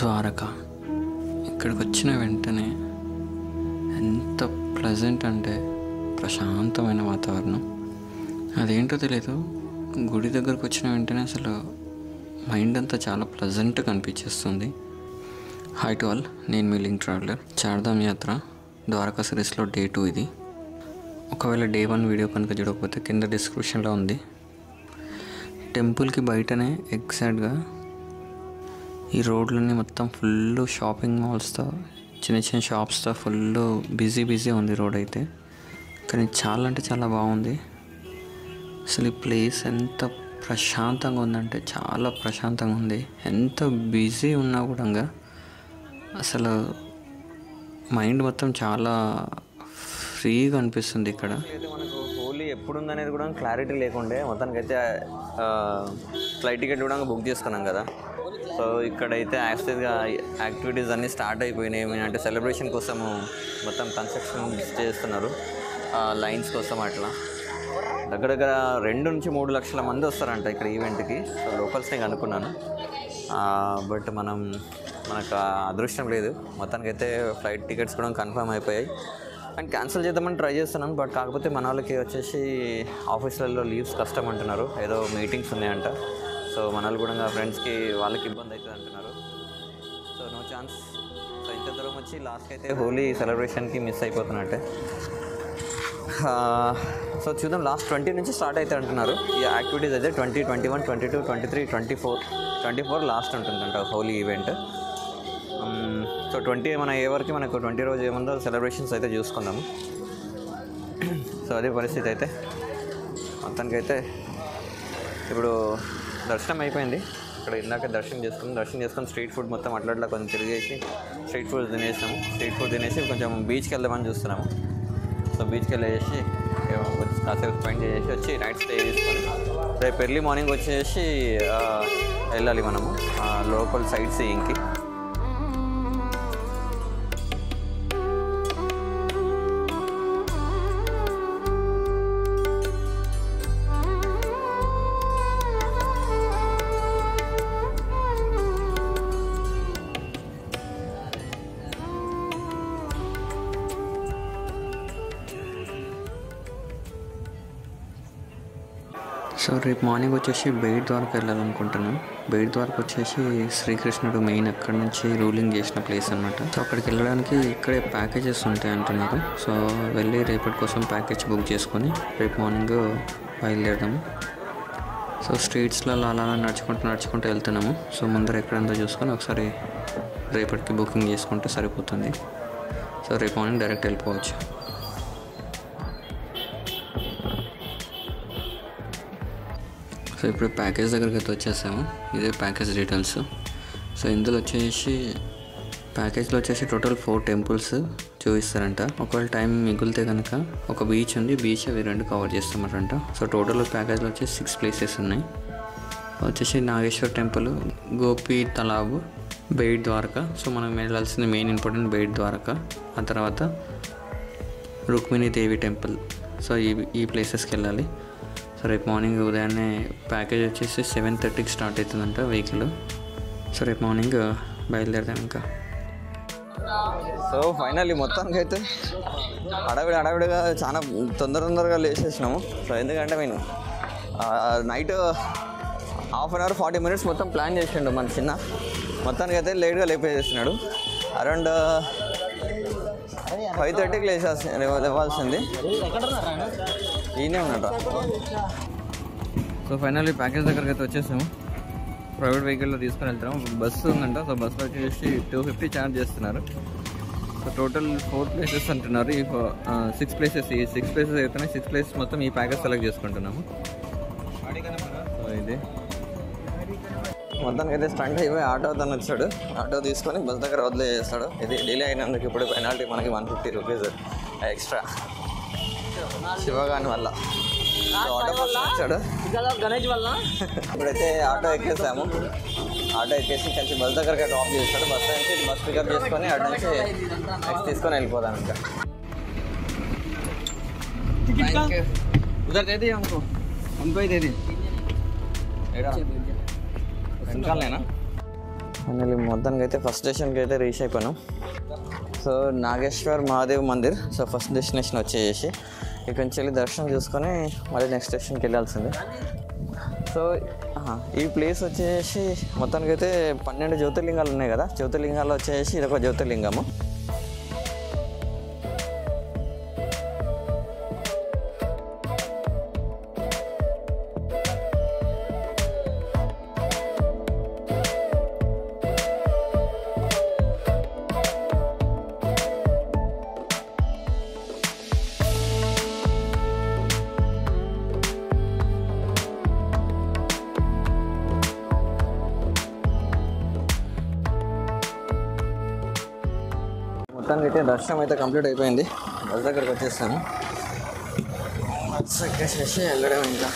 ద్వారకా ఇక్కడికి వచ్చిన వెంటనే ఎంత ప్లెజెంట్ అంటే ప్రశాంతమైన వాతావరణం. అదేంటో తెలీదు, గుడి దగ్గరకు వచ్చిన వెంటనే అసలు మైండ్ అంతా చాలా ప్లెజెంట్గా అనిపించేస్తుంది. హాయ్ టు ఆల్, నేను మీ లింక్ ట్రావెలర్. చార్ధామ్ యాత్ర ద్వారకా సిరీస్లో డే 2 ఇది. ఒకవేళ డే 1 వీడియో కనుక చూడకపోతే కింద డిస్క్రిప్షన్లో ఉంది. టెంపుల్కి బయటనే ఎగ్జాక్ట్గా ఈ రోడ్లన్నీ మొత్తం ఫుల్ షాపింగ్ మాల్స్తో, చిన్న చిన్న షాప్స్తో ఫుల్ బిజీ ఉంది రోడ్ అయితే. కానీ చాలా అంటే చాలా బాగుంది. అసలు ఈ ప్లేస్ ఎంత ప్రశాంతంగా ఉందంటే చాలా ప్రశాంతంగా ఉంది. ఎంత బిజీ ఉన్నా కూడా అసలు మైండ్ మొత్తం చాలా ఫ్రీగా అనిపిస్తుంది ఇక్కడ. మనకు హోలీ ఎప్పుడు ఉందనేది కూడా క్లారిటీ లేకుండే, మొత్తానికైతే ఫ్లైట్ టికెట్ కూడా బుక్ చేసుకున్నాం కదా. సో ఇక్కడైతే యాక్చువల్గా యాక్టివిటీస్ అన్నీ స్టార్ట్ అయిపోయినాయి. అంటే సెలబ్రేషన్ కోసము మొత్తం కన్స్ట్రక్షన్ చేస్తున్నారు, లైన్స్ కోసం. అట్లా దగ్గర 2 నుంచి 3 లక్షల మంది వస్తారంట ఇక్కడ ఈవెంట్కి. సో లోకల్స్ని అనుకున్నాను, బట్ మనకు అదృష్టం లేదు. మొత్తానికైతే ఫ్లైట్ టికెట్స్ కూడా కన్ఫర్మ్ అయిపోయాయి. అండ్ క్యాన్సిల్ చేద్దామని ట్రై చేస్తున్నాను, బట్ కాకపోతే మన వాళ్ళకి వచ్చేసి ఆఫీసులలో లీవ్స్ కష్టం అంటున్నారు, ఏదో మీటింగ్స్ ఉన్నాయంట. సో మన వాళ్ళు కూడా ఫ్రెండ్స్కి వాళ్ళకి ఇబ్బంది అవుతుంది అంటున్నారు. So no chance. సో ఇంత దూరం వచ్చి లాస్ట్కి అయితే హోలీ సెలబ్రేషన్కి మిస్ అయిపోతున్నట్టే. సో చూద్దాం, లాస్ట్ 20 నుంచి స్టార్ట్ అవుతాయి అంటున్నారు ఈ యాక్టివిటీస్ అయితే. 20, 21, 22, 23, 24 లాస్ట్ ఉంటుందంట హోలీ ఈవెంట్. సో 20 మన ఏ వరకు మనకు 20 రోజు ఏముందో సెలబ్రేషన్స్ అయితే చూసుకుందాము. సో అదే పరిస్థితి అయితే. మొత్తానికైతే ఇప్పుడు దర్శనం అయిపోయింది. ఇక్కడ ఇందాక దర్శనం చేసుకుని స్ట్రీట్ ఫుడ్ మొత్తం అట్లా కొంచెం తిరిగేసి స్ట్రీట్ ఫుడ్ తినేసి కొంచెం బీచ్కి వెళ్దామని చూస్తున్నాము. సో బీచ్కి వెళ్ళేసి కాసేపు స్పెండ్ చేసి వచ్చి నైట్ స్టే చేసుకొని రేపు ఎర్లీ మార్నింగ్ వచ్చేసి వెళ్ళాలి మనము లోకల్ సైట్ సీయింగ్కి. సో రేపు మార్నింగ్ వచ్చేసి బెయిట్ ద్వారకా వెళ్ళాలనుకుంటున్నాను. బెయిట్ ద్వారకా వచ్చేసి శ్రీకృష్ణుడు మెయిన్ అక్కడి నుంచి రూలింగ్ చేసిన ప్లేస్ అనమాట. సో అక్కడికి వెళ్ళడానికి ఇక్కడే ప్యాకేజెస్ ఉంటాయి అంటున్నారు. సో వెళ్ళి రేపటి కోసం ప్యాకేజ్ బుక్ చేసుకొని రేపు మార్నింగ్ బయలుదేరదాము. సో స్ట్రీట్స్లో అలా నడుచుకుంటూ వెళ్తున్నాము. సో ముందర ఎక్కడంతా చూసుకొని ఒకసారి రేపటికి బుకింగ్ చేసుకుంటే సరిపోతుంది. సో రేపు మార్నింగ్ డైరెక్ట్ వెళ్ళిపోవచ్చు. సో ఇప్పుడు ప్యాకేజ్ దగ్గరికి అయితే వచ్చేసాము. ఇదే ప్యాకేజ్ డీటెయిల్స్. సో ఇందులో ప్యాకేజ్లో వచ్చేసి టోటల్ 4 టెంపుల్స్ చూపిస్తారంట. ఒకవేళ టైం మిగిలితే కనుక ఒక బీచ్ ఉంది, బీచ్ అవి 2 కవర్ చేస్తామంట. సో టోటల్ ప్యాకేజ్లో వచ్చేసి 6 ప్లేసెస్ ఉన్నాయి. వచ్చేసి నాగేశ్వర్ టెంపుల్, గోపి తలాబ్, బెయిట్ ద్వారకా. సో మనం వెళ్ళాల్సింది మెయిన్ ఇంపార్టెంట్ బెయిట్ ద్వారకా. ఆ తర్వాత రుక్మిణీ దేవి టెంపుల్. సో ఈ ప్లేసెస్కి వెళ్ళాలి. సో రేపు మార్నింగ్ ఉదయాన్నే ప్యాకేజ్ వచ్చేసి 7:30కి స్టార్ట్ అవుతుందంట వెహికల్. సో రేపు మార్నింగ్ బయలుదేరదాం ఇంకా. సో ఫైనల్లీ మొత్తానికి అయితే హడావిడిగా చాలా తొందరగా లేచేసినాము. సో ఎందుకంటే నేను night half an hour 40 minutes మొత్తం ప్లాన్ చేసిండు మన చిన్న. మొత్తానికి అయితే లేట్గా లేపేసేసినాడు. అరౌండ్ 5:30కి లేవాల్సింది. ఈయనే ఉన్నాడు. సో ఫైనల్లీ ప్యాకేజ్ దగ్గరికి అయితే వచ్చేసాము. ప్రైవేట్ వెహికల్లో తీసుకుని వెళ్తున్నాము. బస్సు ఉందంట. సో బస్సులో వచ్చేసి 250 ఛార్జ్ చేస్తున్నారు. సో టోటల్ 4 ప్లేసెస్ అంటున్నారు. ఈ 6 ప్లేసెస్ అయితేనే 6 ప్లేసెస్ మొత్తం ఈ ప్యాకేజ్ సెలెక్ట్ చేసుకుంటున్నాము. సో ఇది మొత్తానికి అయితే స్టంట్ అయిపోయి ఆటో తను వచ్చాడు. ఆటో తీసుకొని బస్ దగ్గర వదిలేస్తాడు. ఇది డిలే అయినందుకు ఇప్పుడు పెనాల్టీ మనకి 150 రూపీస్ ఎక్స్ట్రా శివగాని వల్ల. ఆటో వచ్చాడు గణేష్ వల్ల. ఇప్పుడైతే ఆటో ఎక్కేసాము. ఆటో ఎక్కేసి కొంచెం బస్ దగ్గరకి డ్రాప్ చేస్తాడు. బస్ నుంచి బస్ పికప్ చేసుకొని అటు నుంచి నెక్స్ట్ తీసుకొని వెళ్ళిపోదాం. ఇంకా उधर दे दिए हमको ही दे दिए వెనకాలనేనా ఫైనల్లీ మొత్తానికి అయితే ఫస్ట్ స్టేషన్కి అయితే రీచ్ అయిపోయాను. So Nageshwar Mahadev Mandir. So first destination వచ్చేసి ఇక్కడి నుంచి వెళ్ళి దర్శనం చూసుకొని మళ్ళీ నెక్స్ట్ స్టేషన్కి వెళ్ళాల్సిందే. సో ఈ ప్లేస్ వచ్చేసి మొత్తానికి అయితే 12 జ్యోతిర్లింగాలు ఉన్నాయి కదా. జ్యోతిర్లింగాల్లో వచ్చేసి ఇదొక జ్యోతిర్లింగము. మొత్తానికి అయితే దర్శనం అయితే కంప్లీట్ అయిపోయింది. బస్ దగ్గరకు వచ్చేస్తాను. ఎక్కేసేసి వెళ్ళడం ఇంకా.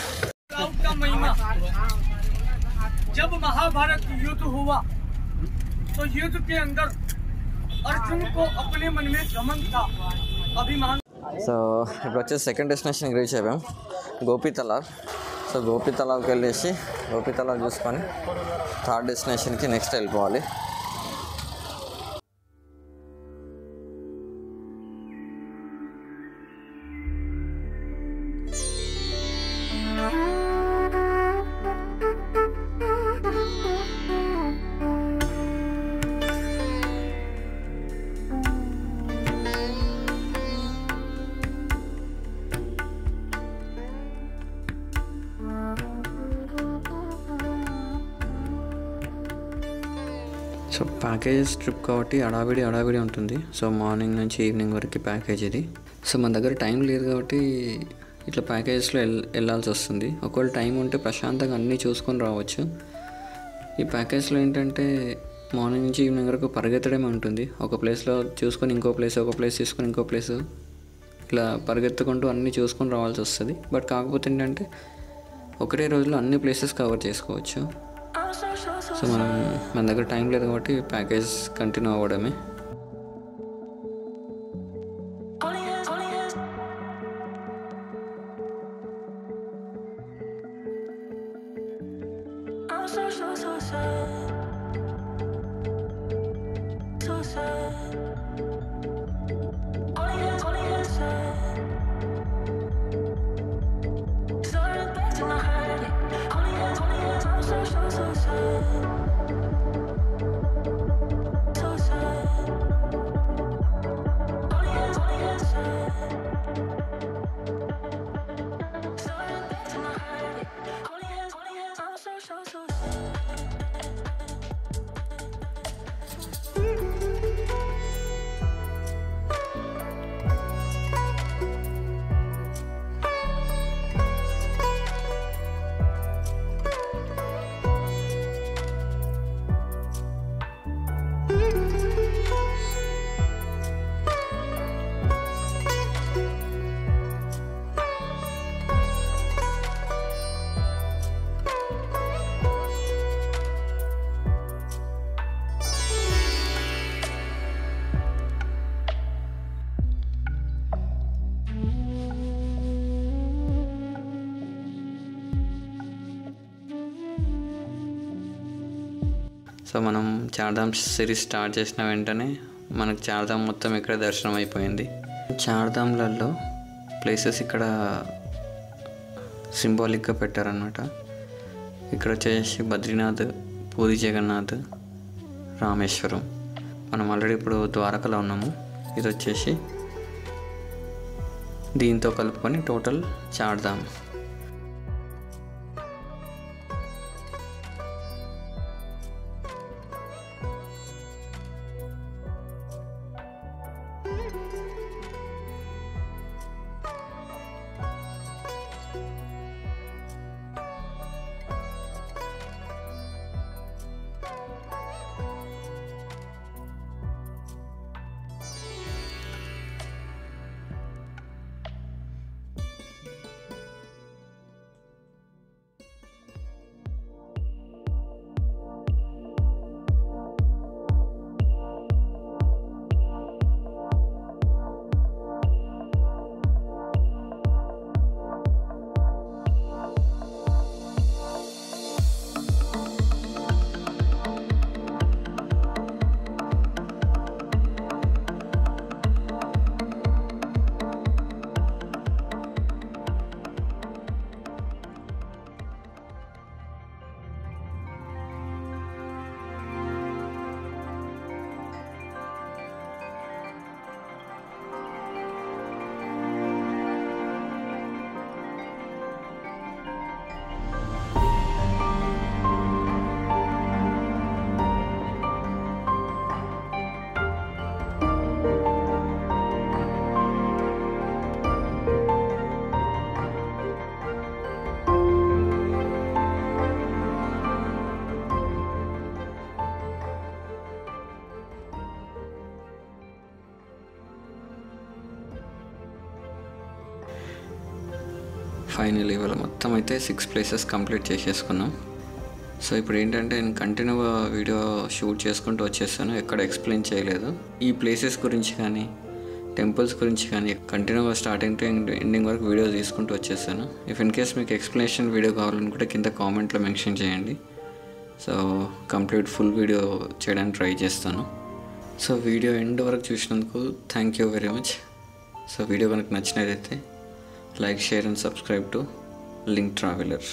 जब महाभारत युद्ध हुआ तो युद्ध के अंदर अर्जुन को अपने मन में घमंड था, अभिमान. సో ఇప్పుడు వచ్చేసి సెకండ్ డెస్టినేషన్కి రీచ్ అయిపోయాం, గోపి తలావ్. సో గోపి తలావ్కి వెళ్ళేసి గోపి తలావ్ చూసుకొని థర్డ్ డెస్టినేషన్కి నెక్స్ట్ వెళ్ళిపోవాలి. సో ప్యాకేజెస్ ట్రిప్ కాబట్టి హడావిడి ఉంటుంది. సో మార్నింగ్ నుంచి ఈవినింగ్ వరకు ప్యాకేజ్ ఇది. సో మన దగ్గర టైం లేదు కాబట్టి ఇట్లా ప్యాకేజెస్లో వెళ్ళాల్సి వస్తుంది. ఒకవేళ టైం ఉంటే ప్రశాంతంగా అన్నీ చూసుకొని రావచ్చు. ఈ ప్యాకేజ్లో ఏంటంటే మార్నింగ్ నుంచి ఈవినింగ్ వరకు పరిగెత్తడమే ఉంటుంది. ఒక ప్లేస్లో చూసుకొని ఇంకో ప్లేస్, ఒక ప్లేస్ తీసుకొని ఇంకో ప్లేస్, ఇట్లా పరిగెత్తుకుంటూ అన్నీ చూసుకొని రావాల్సి వస్తుంది. బట్ కాకపోతే ఏంటంటే ఒకటే రోజులో అన్ని ప్లేసెస్ కవర్ చేసుకోవచ్చు. సో మన దగ్గర టైం లేదు కాబట్టి ప్యాకేజ్ కంటిన్యూ అవ్వడమే. సో మనం చార్ధామ్ సిరీస్ స్టార్ట్ చేసిన వెంటనే మనకు చార్ధామ్ మొత్తం ఇక్కడ దర్శనం అయిపోయింది. చార్ధామ్లలో ప్లేసెస్ ఇక్కడ సింబాలిక్గా పెట్టారనమాట. ఇక్కడ వచ్చేసి బద్రీనాథ్, పూరి జగన్నాథ్, రామేశ్వరం. మనం ఆల్రెడీ ఇప్పుడు ద్వారకలో ఉన్నాము. ఇది వచ్చేసి దీంతో కలుపుకొని టోటల్ చార్ధామ్. ఫైనల్ ఇవాళ మొత్తం అయితే 6 ప్లేసెస్ కంప్లీట్ చేసేసుకున్నాం. సో ఇప్పుడు ఏంటంటే నేను కంటిన్యూగా వీడియో షూట్ చేసుకుంటూ వచ్చేసాను, ఎక్కడ ఎక్స్ప్లెయిన్ చేయలేదు. ఈ ప్లేసెస్ గురించి కానీ టెంపుల్స్ గురించి కానీ కంటిన్యూగా స్టార్టింగ్ టు ఎండింగ్ వరకు వీడియో తీసుకుంటూ వచ్చేసాను. ఇఫ్ ఇన్ కేస్ మీకు ఎక్స్ప్లెనేషన్ వీడియో కావాలనుకుంటే కింద కామెంట్లో మెన్షన్ చేయండి. సో కంప్లీట్ ఫుల్ వీడియో చేయడానికి ట్రై చేస్తాను. సో వీడియో ఎండ్ వరకు చూసినందుకు thank you very much. So video కనుక నచ్చినట్లయితే like, share and subscribe to link traveller.